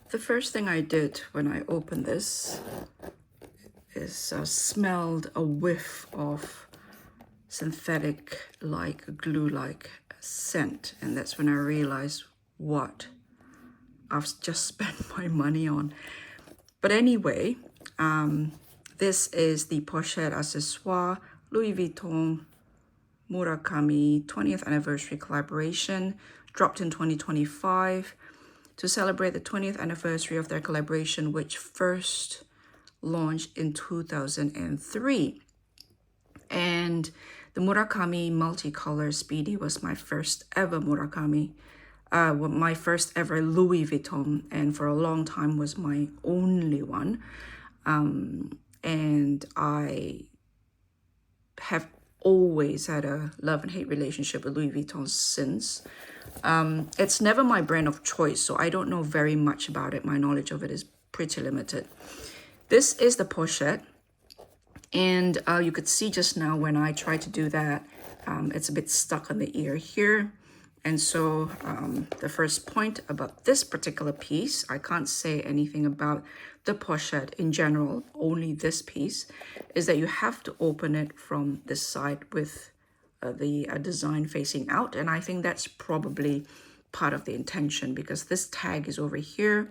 The first thing I did when I opened this is smelled a whiff of synthetic like glue-like scent, and that's when I realized what I've just spent my money on. But anyway, this is the Pochette Accessoires Louis Vuitton Murakami 20th anniversary collaboration, dropped in 2025 to celebrate the 20th anniversary of their collaboration, which first launched in 2003. And the Murakami multicolor Speedy was my first ever Murakami, my first ever Louis Vuitton, and for a long time was my only one. And I have always had a love and hate relationship with Louis Vuitton since. It's never my brand of choice, so I don't know very much about it. My knowledge of it is pretty limited. This is the pochette, and you could see just now when I tried to do that, it's a bit stuck on the ear here. And so the first point about this particular piece, I can't say anything about the pochette in general, only this piece, is that you have to open it from this side with the design facing out. And I think that's probably part of the intention, because this tag is over here.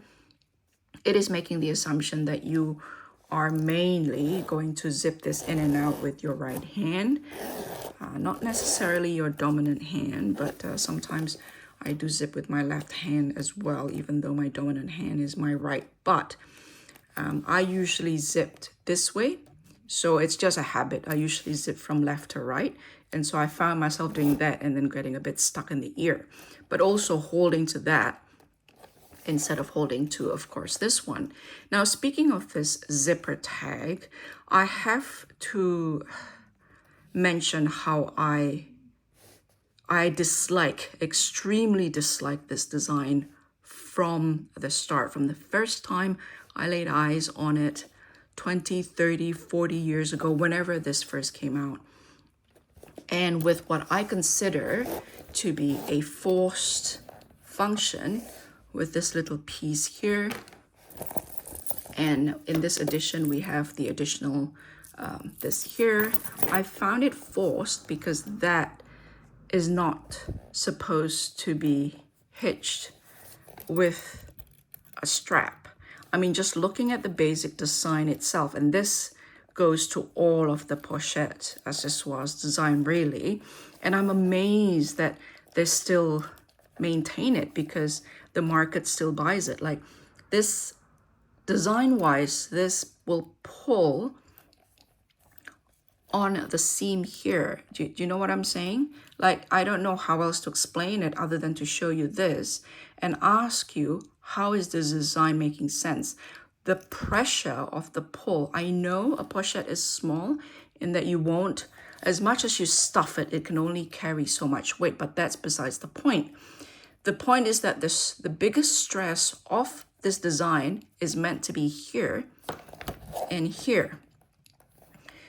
It is making the assumption that you are mainly going to zip this in and out with your right hand. Not necessarily your dominant hand, but sometimes I do zip with my left hand as well, even though my dominant hand is my right. But I usually zipped this way, so it's just a habit. I usually zip from left to right, and so I found myself doing that and then getting a bit stuck in the ear, but also holding to that instead of holding to, of course, this one. Now, speaking of this zipper tag, I have to mention how I extremely dislike this design from the start. From the first time I laid eyes on it 20, 30, 40 years ago, whenever this first came out. And with what I consider to be a forced function with this little piece here. And in this edition, we have the additional this here. I found it forced because that is not supposed to be hitched with a strap. I mean, just looking at the basic design itself, and this goes to all of the Pochette accessoires design, really. And I'm amazed that they still maintain it, because the market still buys it. Like this, design-wise, this will pull on the seam here. Do you know what I'm saying? Like, I don't know how else to explain it other than to show you this and ask you, how is this design making sense? The pressure of the pull. I know a pochette is small in that you won't, as much as you stuff it, it can only carry so much weight, but that's besides the point. The point is that the biggest stress of this design is meant to be here and here.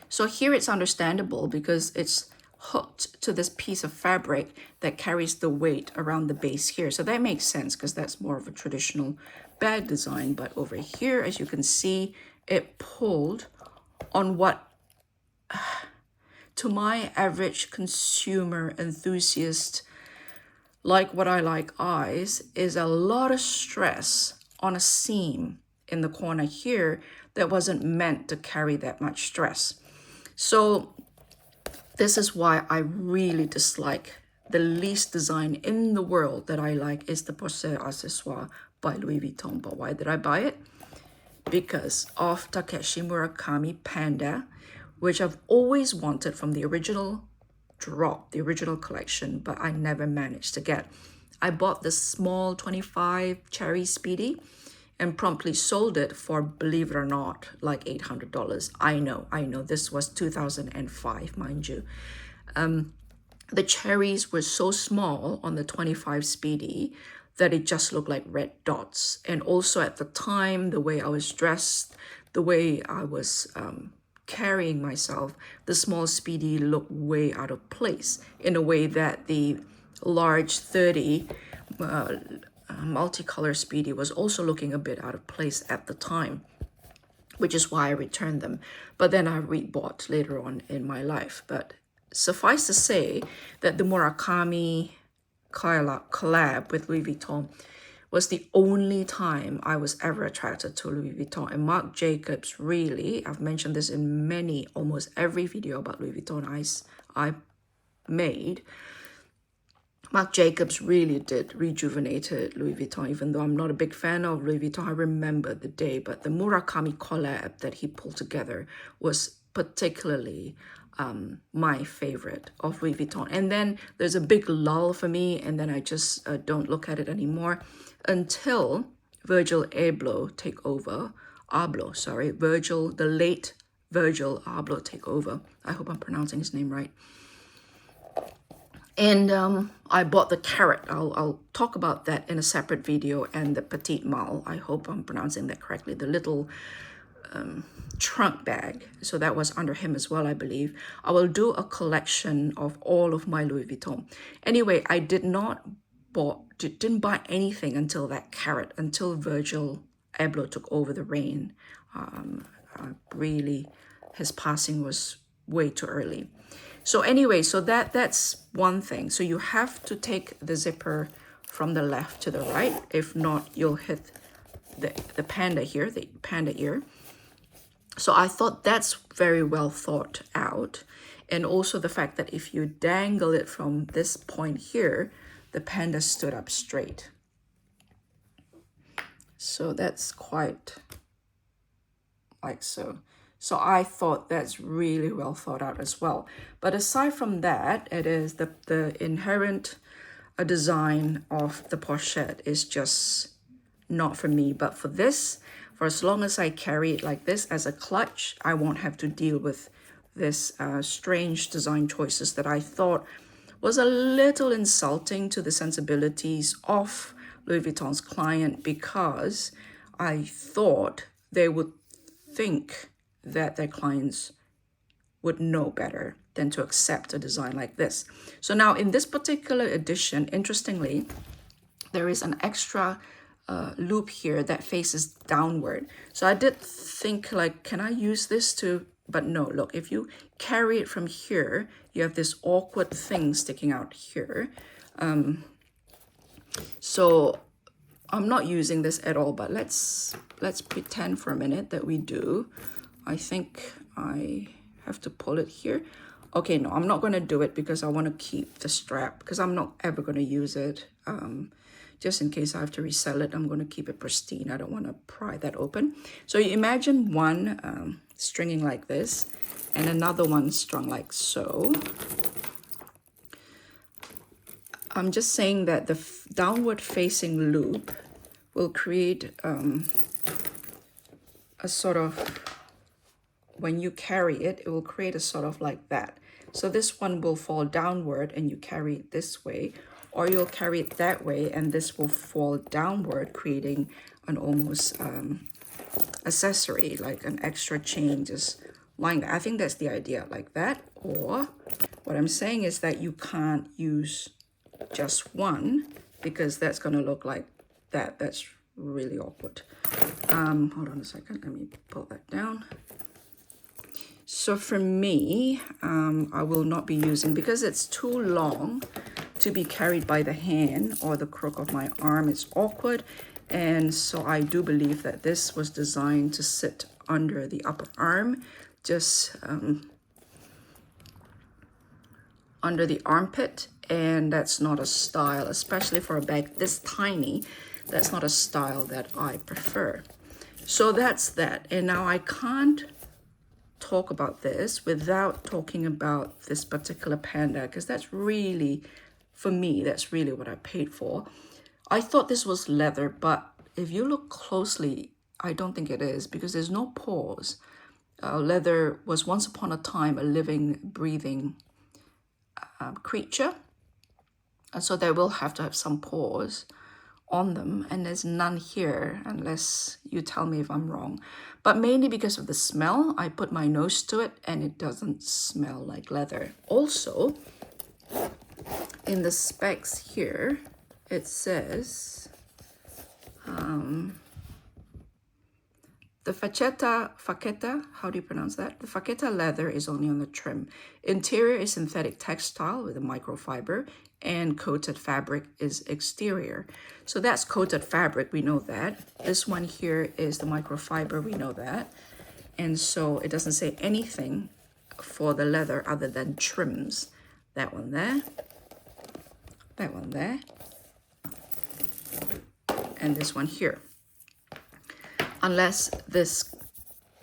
So here it's understandable because it's hooked to this piece of fabric that carries the weight around the base here. So that makes sense because that's more of a traditional bag design. But over here, as you can see, it pulled on what, to my average consumer enthusiast, like what I like eyes, is a lot of stress on a seam in the corner here that wasn't meant to carry that much stress. So this is why I really dislike, the least design in the world that I like is the Pochette Accessoires by Louis Vuitton. But why did I buy it? Because of Takeshi Murakami Panda, which I've always wanted from the original drop, the original collection, but I never managed to get. I bought this small 25 cherry Speedy and promptly sold it for, believe it or not, like $800. I know, this was 2005, mind you. The cherries were so small on the 25 Speedy that it just looked like red dots. And also at the time, the way I was dressed, the way I was carrying myself, the small Speedy looked way out of place in a way that the large 30 multicolor Speedy was also looking a bit out of place at the time, which is why I returned them. But then I rebought later on in my life. But suffice to say that the Murakami collab with Louis Vuitton was the only time I was ever attracted to Louis Vuitton. And Marc Jacobs, really, I've mentioned this in almost every video about Louis Vuitton I made. Marc Jacobs really did rejuvenated Louis Vuitton, even though I'm not a big fan of Louis Vuitton. I remember the day, but the Murakami collab that he pulled together was particularly my favorite of Louis Vuitton. And then there's a big lull for me, and then I just don't look at it anymore until Virgil Abloh take over. The late Virgil Abloh take over. I hope I'm pronouncing his name right. And I bought the carrot. I'll talk about that in a separate video. And the Petite Malle, I hope I'm pronouncing that correctly, the little trunk bag. So that was under him as well, I believe. I will do a collection of all of my Louis Vuitton. Anyway, I didn't buy anything until that carrot, until Virgil Abloh took over the reign. Really, his passing was way too early. So anyway, so that's one thing. So you have to take the zipper from the left to the right. If not, you'll hit the panda here, the panda ear. So I thought that's very well thought out. And also the fact that if you dangle it from this point here, the panda stood up straight. So that's quite like so. So I thought that's really well thought out as well. But aside from that, it is the inherent design of the pochette is just not for me. But for this, for as long as I carry it like this as a clutch, I won't have to deal with this strange design choices that I thought was a little insulting to the sensibilities of Louis Vuitton's client, because I thought they would think that their clients would know better than to accept a design like this. So now in this particular edition, interestingly, there is an extra loop here that faces downward. So I did think, like, can I use this to, but no, look, if you carry it from here, you have this awkward thing sticking out here. So I'm not using this at all, but let's pretend for a minute that we do. I think I have to pull it here. Okay, no, I'm not going to do it because I want to keep the strap, because I'm not ever going to use it. Just in case I have to resell it, I'm going to keep it pristine. I don't want to pry that open. So you imagine one stringing like this and another one strung like so. I'm just saying that the downward facing loop will create a sort of, when you carry it, it will create a sort of like that. So this one will fall downward and you carry it this way, or you'll carry it that way and this will fall downward, creating an almost accessory, like an extra chain just lying there. I think that's the idea, like that. Or what I'm saying is that you can't use just one, because that's going to look like that. That's really awkward. Hold on a second, let me pull that down. So for me, I will not be using, because it's too long to be carried by the hand or the crook of my arm. It's awkward. And so I do believe that this was designed to sit under the upper arm, just under the armpit. And that's not a style, especially for a bag this tiny. That's not a style that I prefer. So that's that. And now I can't talk about this without talking about this particular panda, because that's really, for me, that's really what I paid for. I thought this was leather, but if you look closely, I don't think it is, because there's no pores. Leather was once upon a time a living, breathing creature, and so they will have to have some pores on them, and there's none here unless you tell me if I'm wrong. But mainly because of the smell, I put my nose to it and it doesn't smell like leather. Also, in the specs here, it says The facetta, how do you pronounce that? The facetta leather is only on the trim. Interior is synthetic textile with a microfiber, and coated fabric is exterior. So that's coated fabric, we know that. This one here is the microfiber, we know that. And so it doesn't say anything for the leather other than trims. That one there, that one there, and this one here. Unless this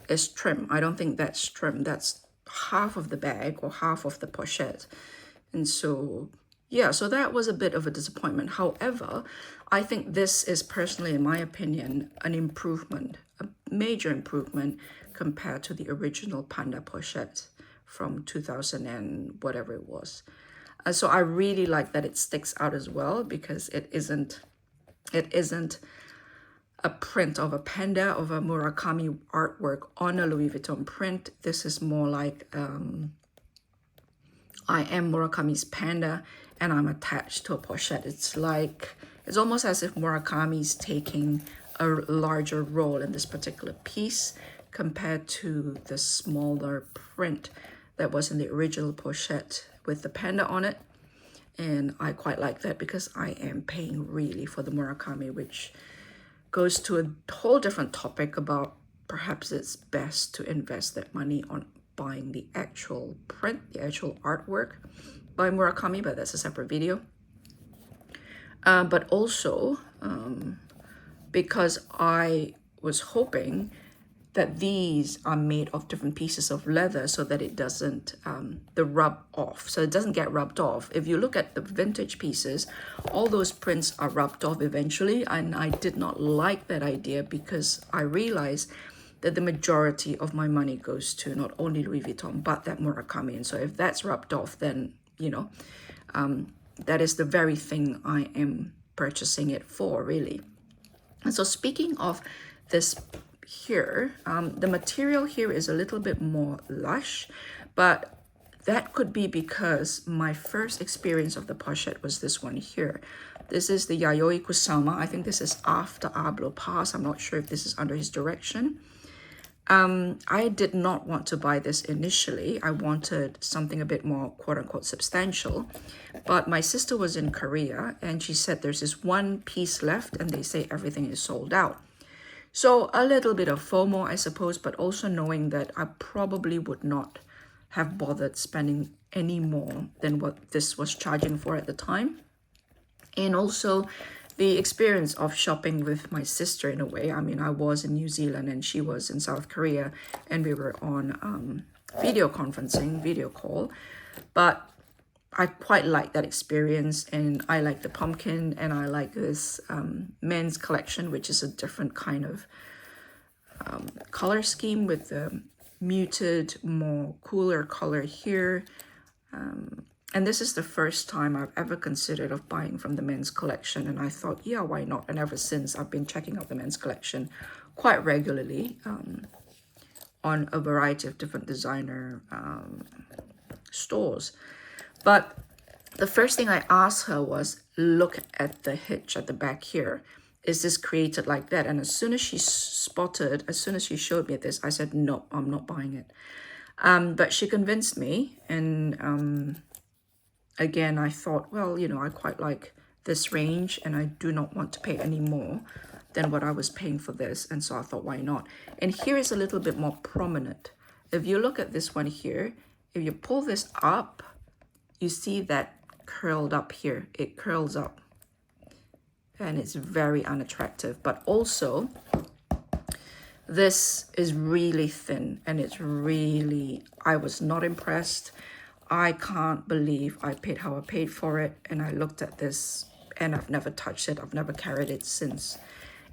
is trim. I don't think that's trim. That's half of the bag or half of the pochette. And so, yeah, so that was a bit of a disappointment. However, I think this is personally, in my opinion, an improvement, a major improvement compared to the original Panda pochette from 2000 and whatever it was. So I really like that it sticks out as well, because it isn't a print of a panda, of a Murakami artwork on a Louis Vuitton print. This is more like I am Murakami's panda and I'm attached to a pochette. It's almost as if Murakami's taking a larger role in this particular piece compared to the smaller print that was in the original pochette with the panda on it. And I quite like that, because I am paying really for the Murakami, which goes to a whole different topic about perhaps it's best to invest that money on buying the actual print, the actual artwork by Murakami, but that's a separate video. But also because I was hoping that these are made of different pieces of leather so that it doesn't rub off. So it doesn't get rubbed off. If you look at the vintage pieces, all those prints are rubbed off eventually. And I did not like that idea, because I realized that the majority of my money goes to not only Louis Vuitton, but that Murakami. And so if that's rubbed off, then, you know, that is the very thing I am purchasing it for, really. And so speaking of this here, the material here is a little bit more lush, but that could be because my first experience of the pochette was this one here. This is the Yayoi Kusama. I think this is after Ablo Pass. I'm not sure if this is under his direction. I did not want to buy this initially. I wanted something a bit more quote-unquote substantial, but my sister was in Korea and she said there's this one piece left and they say everything is sold out. So a little bit of FOMO, I suppose, but also knowing that I probably would not have bothered spending any more than what this was charging for at the time. And also the experience of shopping with my sister in a way. I mean, I was in New Zealand and she was in South Korea, and we were on video conferencing, video call. But I quite like that experience, and I like the pumpkin, and I like this men's collection, which is a different kind of color scheme with the muted, more cooler color here. And this is the first time I've ever considered of buying from the men's collection, and I thought, yeah, why not? And ever since, I've been checking out the men's collection quite regularly on a variety of different designer stores. But the first thing I asked her was, look at the hitch at the back here. Is this created like that? And as soon as she showed me this, I said, no, I'm not buying it. But she convinced me. And again, I thought, well, you know, I quite like this range and I do not want to pay any more than what I was paying for this. And so I thought, why not? And here is a little bit more prominent. If you look at this one here, if you pull this up, you see that curled up here. It curls up and it's very unattractive. But also, this is really thin and it's really, I was not impressed. I can't believe I paid how I paid for it. And I looked at this and I've never touched it. I've never carried it since.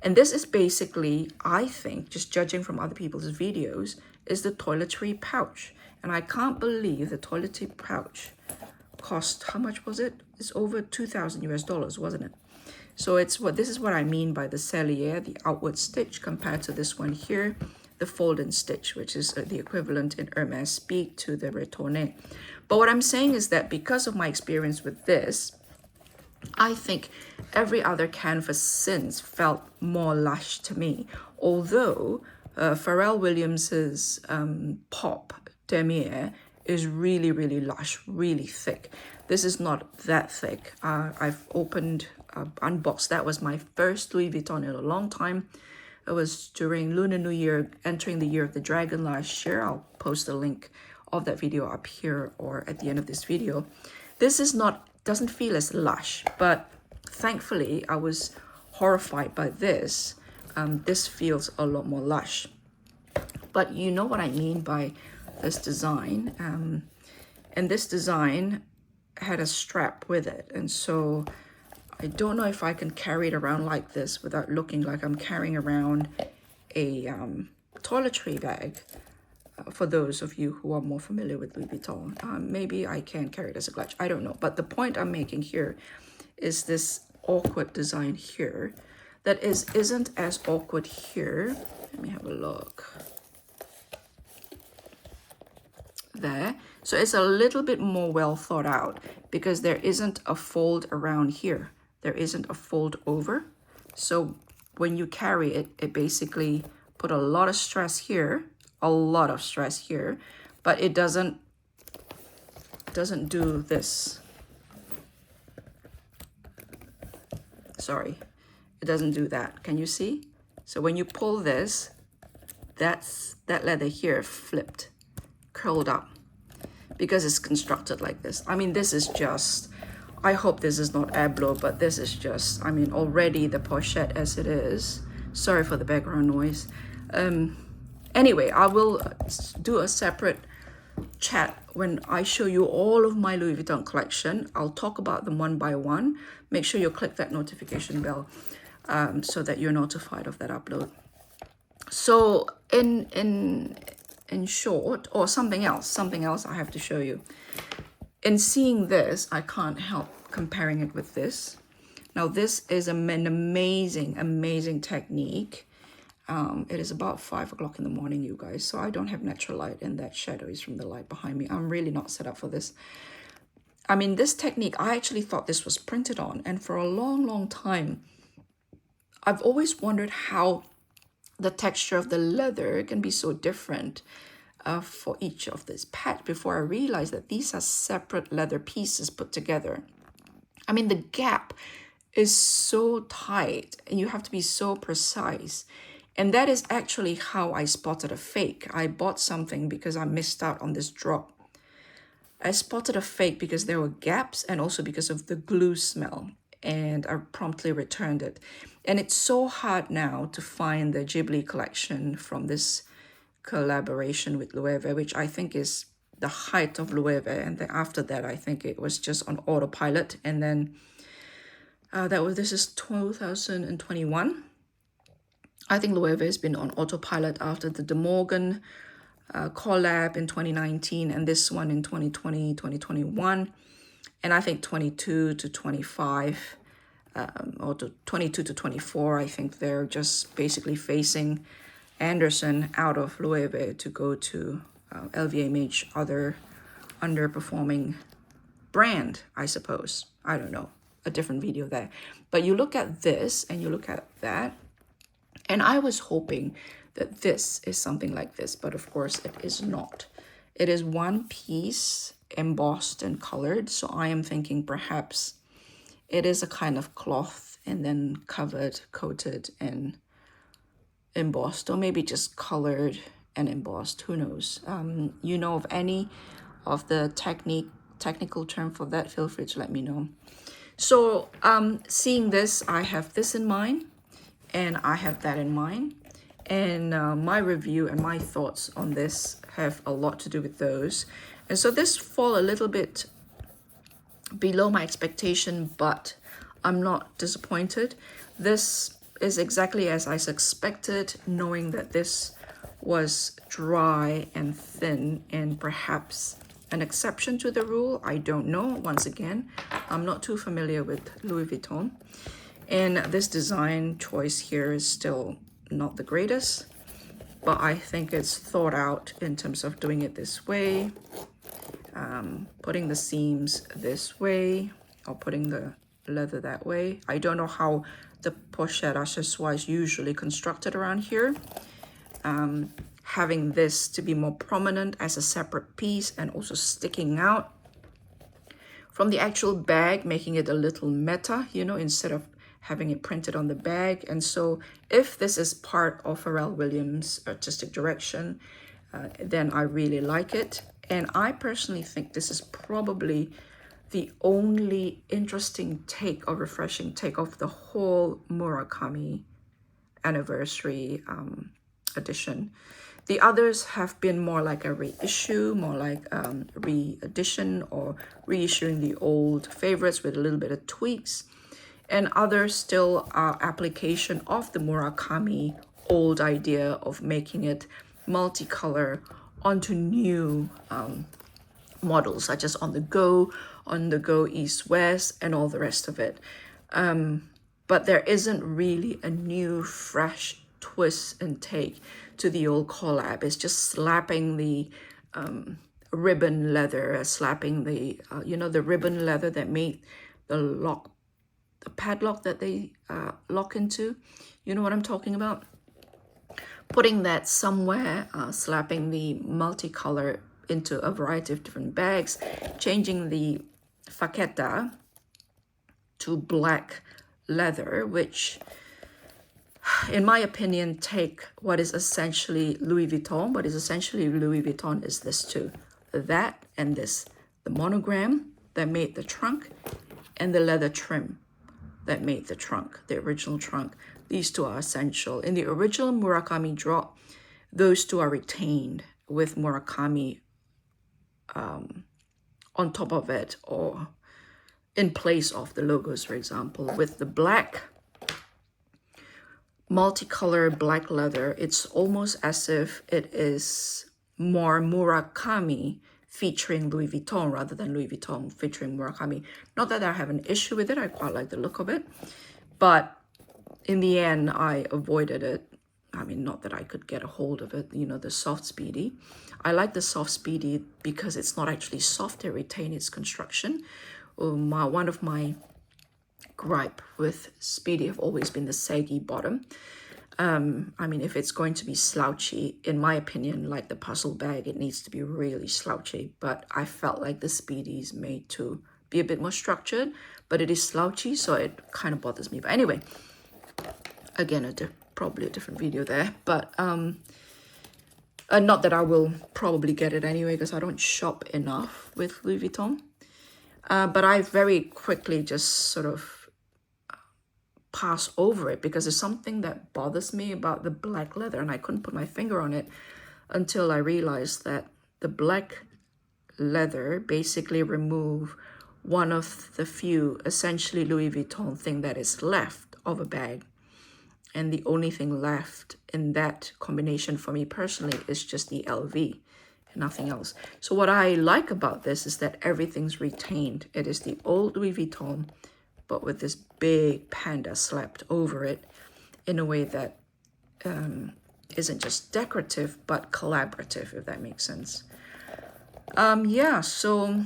And this is basically, I think, just judging from other people's videos, is the toiletry pouch. And I can't believe the toiletry pouch cost, how much was it? It's over 2,000 US dollars, wasn't it? So this is what I mean by the sellier, the outward stitch, compared to this one here, the fold-in stitch, which is the equivalent in Hermès speak to the retourné. But what I'm saying is that because of my experience with this, I think every other canvas since felt more lush to me, although Pharrell Williams's Pop Demier is really, really lush, really thick. This is not that thick. I've opened, unboxed. That was my first Louis Vuitton in a long time. It was during Lunar New Year, entering the year of the dragon last year. I'll post a link of that video up here or at the end of this video. This is not, doesn't feel as lush, but thankfully I was horrified by this. This feels a lot more lush. But you know what I mean by this design. And this design had a strap with it. And so I don't know if I can carry it around like this without looking like I'm carrying around a toiletry bag. For those of you who are more familiar with Louis Vuitton, maybe I can carry it as a clutch. I don't know. But the point I'm making here is this awkward design here that isn't as awkward here. Let me have a look. There. So it's a little bit more well thought out because there isn't a fold around here. There isn't a fold over. So when you carry it, it basically put a lot of stress here, but it doesn't do this. Sorry, it doesn't do that. Can you see? So when you pull this, that leather here flipped, curled up, because it's constructed like this. I mean, this is just, I hope this is not Ablo, but this is just, I mean, already the pochette as it is. Sorry for the background noise. Anyway, I will do a separate chat when I show you all of my Louis Vuitton collection. I'll talk about them one by one. Make sure you click that notification bell so that you're notified of that upload. So in short, or something else I have to show you. In seeing this, I can't help comparing it with this. Now this is an amazing technique. It is about 5 o'clock in the morning, you guys, so I don't have natural light, and that shadow is from the light behind me. I'm really not set up for this. I mean, this technique, I actually thought this was printed on, and for a long time, I've always wondered how the texture of the leather can be so different for each of this patch before I realized that these are separate leather pieces put together. I mean, the gap is so tight, and you have to be so precise. And that is actually how I spotted a fake. I bought something because I missed out on this drop. I spotted a fake because there were gaps and also because of the glue smell. And I promptly returned it. And it's so hard now to find the Ghibli collection from this collaboration with Louis Vuitton, which I think is the height of Louis Vuitton. And then after that, I think it was just on autopilot. And then this is 2021. I think Louis Vuitton has been on autopilot after the De Morgan collab in 2019 and this one in 2020, 2021. And I think 22 to 25 or to 22 to 24, I think they're just basically facing Anderson out of Louis Vuitton to go to LVMH, other underperforming brand, I suppose. I don't know, a different video there. But you look at this and you look at that, and I was hoping that this is something like this, but of course it is not. It is one piece embossed and colored, so I am thinking perhaps it is a kind of cloth and then covered, coated, and embossed, or maybe just colored and embossed, who knows. You know of any of the technical term for that, feel free to let me know. So seeing this, I have this in mind and I have that in mind, and my review and my thoughts on this have a lot to do with those. And so this fall a little bit below my expectation, but I'm not disappointed. This is exactly as I expected, knowing that this was dry and thin and perhaps an exception to the rule. I don't know. Once again, I'm not too familiar with Louis Vuitton. And this design choice here is still not the greatest, but I think it's thought out in terms of doing it this way, putting the seams this way, or putting the leather that way. I don't know how the Pochette accessoire is usually constructed around here. Having this to be more prominent as a separate piece and also sticking out from the actual bag, making it a little meta, you know, instead of having it printed on the bag. And so if this is part of Pharrell Williams' artistic direction, then I really like it. And I personally think this is probably the only interesting take or refreshing take of the whole Murakami anniversary edition. The others have been more like a reissue, more like re-edition or reissuing the old favorites with a little bit of tweaks. And others still are application of the Murakami old idea of making it multicolor onto new models, such as on the go, east-west, and all the rest of it. But there isn't really a new, fresh twist and take to the old collab. It's just slapping the ribbon leather, slapping the, you know, the ribbon leather that made the padlock that they lock into. You know what I'm talking about? Putting that somewhere, slapping the multicolor into a variety of different bags, changing the facetta to black leather, which in my opinion take what is essentially Louis Vuitton. What is essentially Louis Vuitton is this too. That and this. The monogram that made the trunk and the leather trim that made the trunk, the original trunk. These two are essential. In the original Murakami drop, those two are retained with Murakami on top of it or in place of the logos, for example. With the black, multicolor black leather, it's almost as if it is more Murakami featuring Louis Vuitton rather than Louis Vuitton featuring Murakami. Not that I have an issue with it, I quite like the look of it, but in the end, I avoided it. I mean, not that I could get a hold of it, you know, the soft Speedy. I like the soft Speedy because it's not actually soft, it retains its construction. One of my gripe with Speedy have always been the saggy bottom. I mean, if it's going to be slouchy, in my opinion, like the puzzle bag, it needs to be really slouchy. But I felt like the Speedy is made to be a bit more structured, but it is slouchy, so it kind of bothers me. But anyway, again, probably a different video there. But not that I will probably get it anyway, because I don't shop enough with Louis Vuitton. But I very quickly just sort of pass over it because there's something that bothers me about the black leather, and I couldn't put my finger on it until I realized that the black leather basically remove one of the few essentially Louis Vuitton thing that is left of a bag. And the only thing left in that combination for me personally is just the LV, nothing else. So what I like about this is that everything's retained. It is the old Louis Vuitton, but with this big panda slapped over it in a way that isn't just decorative, but collaborative, if that makes sense. Yeah, so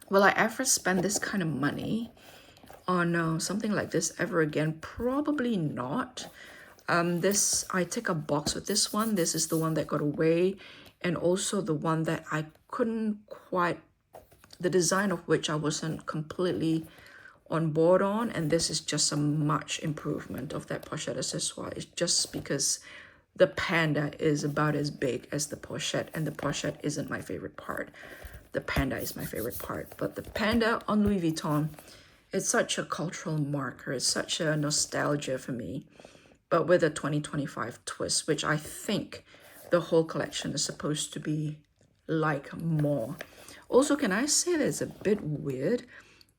will I ever spend this kind of money on something like this ever again? Probably not. I take a box with this one. This is the one that got away, and also the one that I couldn't quite, the design of which I wasn't completely on board on, and this is just a much improvement of that Pochette accessoire. It's just because the panda is about as big as the Pochette, and the Pochette isn't my favorite part. The panda is my favorite part, but the panda on Louis Vuitton, it's such a cultural marker. It's such a nostalgia for me, but with a 2025 twist, which I think the whole collection is supposed to be like more. Also, can I say that it's a bit weird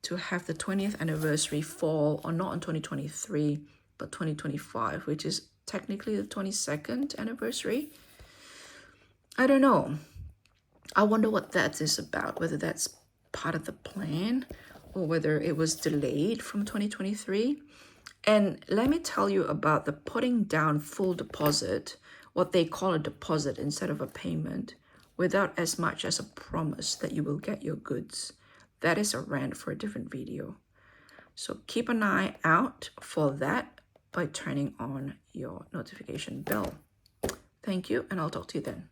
to have the 20th anniversary fall or not in 2023, but 2025, which is technically the 22nd anniversary? I don't know. I wonder what that is about, whether that's part of the plan or whether it was delayed from 2023. And let me tell you about the putting down full deposit, what they call a deposit instead of a payment, without as much as a promise that you will get your goods. That is a rant for a different video. So keep an eye out for that by turning on your notification bell. Thank you, and I'll talk to you then.